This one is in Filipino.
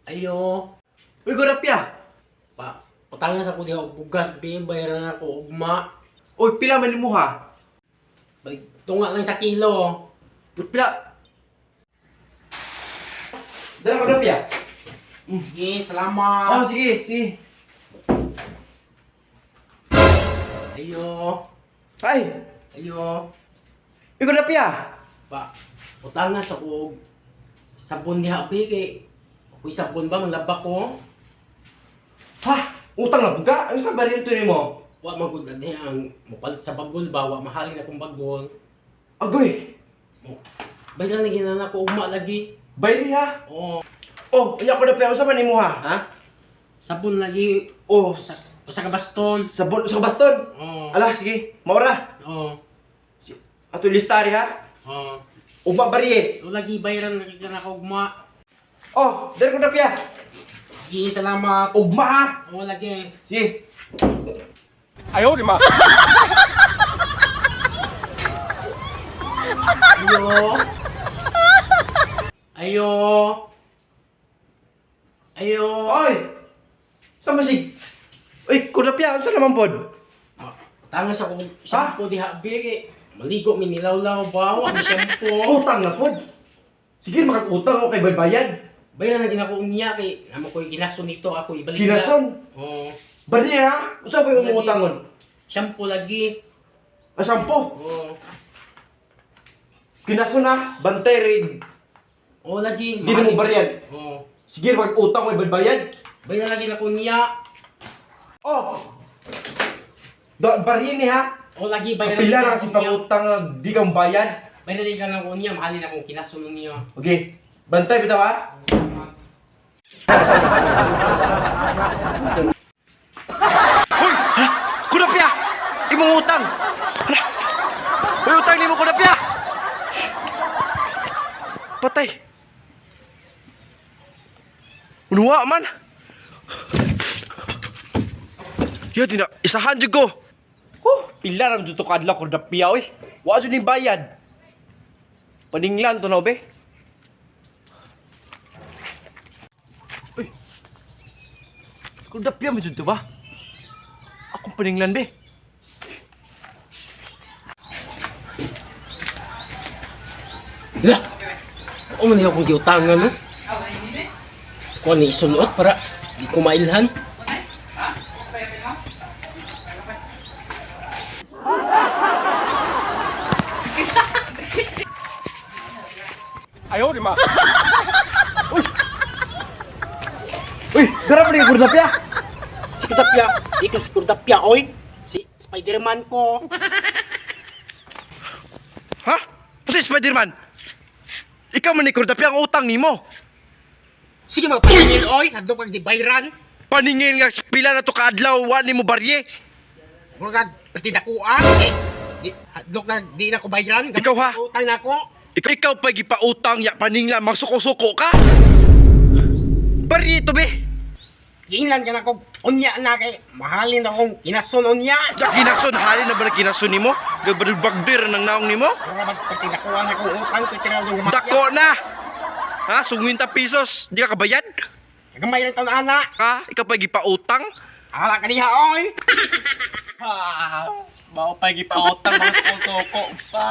Ayo, Uy, Gorapya! patangan sa ko diha og bugas, bayaran ako ugma. Uy, pila man mo ha? Tunga lang sa kilo. Uy, pila? Dala, Gorapya! Sige, Oh, salamat. sige, sige. Ayo, Ay! ayo. Uy, Gorapya! Patangan sa ko sabon diha bi kay ako'y sabon ba manglaba ko? Ha? Utang na buga? Ang kabaril to mo? Wa man gud ani ang mupalit sa bagol ba, wa mahalin akong bagol. Agoy! Bayaran lagi na ako ugma lagi. Bayri ha? Oh, Oh, iya ko na pya. Usa man mo ha? Ha? sabon lagi Oh, sa kabaston. sabon sa baston. Oh. Ala, sige. Maura. Oh. Ato listari ha? Oh. Ugma bariye. Lagi bayaran lagi ka na ako ugma. Oh, dali ko na pya. Sige, salamat. Ugma ha? Oh, lagi. Sige. Ayaw, di ma. Ayo. Ayo. Ayo. Oy! Sama si? Uy, Gorapya, unsa naman pod? Tangan sa kong shampoo diha bigi. Maligo mi nilawlaw ba? Wa mi shampoo. Utang na pod. Sige, makakutang mo kay bayad. Bayaran lagi na ko unya kay amo ko ginason nito ako ibalik. Kinason. Oh. Bari ha? Usa pa yung umutangon? Shampoo lagi. Ah, sampo. Oh. Kinason ha? Bantay rin. Oh, lagi. Di na mo baryan. Oh. Sige, mag-utang mo bayad. Bayaran lagi na ko unya. Oh! Bari ni ha? Oh, lagi bayaran. Kapila lagi na na kasi ko unya. pangutang di kang bayad. Bayaran lagi ka na ko unya, mahalin akong kinason niyo. Okay. Bantay bitaw ha? Hoy! Ha? Kunapya! Imong utang! Hala! May utang ni mo, Kunapya! Patay! Unuwa man! Ya, tina, isahan dyan ko! Pila ram dito kadlaw ko Kunapya, oy! Wa dyan ni bayad! Paninglan to na, be? Uy! Kunapya mo dito ba? Akong paninglan, be? Hala! Ako man akong giutangan, no? Kuha ni isulot para di ko mailhan. Ayaw, di ma. Uy! Dara pa rin yung Kunapya! Si Kudapya, ikaw si Kudapya, oy! Si Spider-Man ko. Ha? Kasi Spider-Man! Ikaw man ni Kunapya ang utang nimo. Sige mga paningin, oy! Hadlo pag di bayran. Paningil nga pila na to kaadlaw wa nimo barye. Kung kag pertidakuan, hadlo na di na ko bayran. Ikaw, ha? Utang na ko. Ikaw pa gipautang ya paningla magsuko-suko ka. Barye to be. Giinglan ka na ko. Unya na kay mahalin akong kinason unya. Ya kinason hali na ba na kinason nimo? Gabagdir nang naong nimo? Kung magpertidakuan akong utang, kitiraw yung gamakya. Dako na. Ha, 50 pesos, di ka kabayad? Gamay lang taon anak. Ha, ikaw pa gipautang? Ala ka diha, oy! Bao pa gipautang mga suko pa.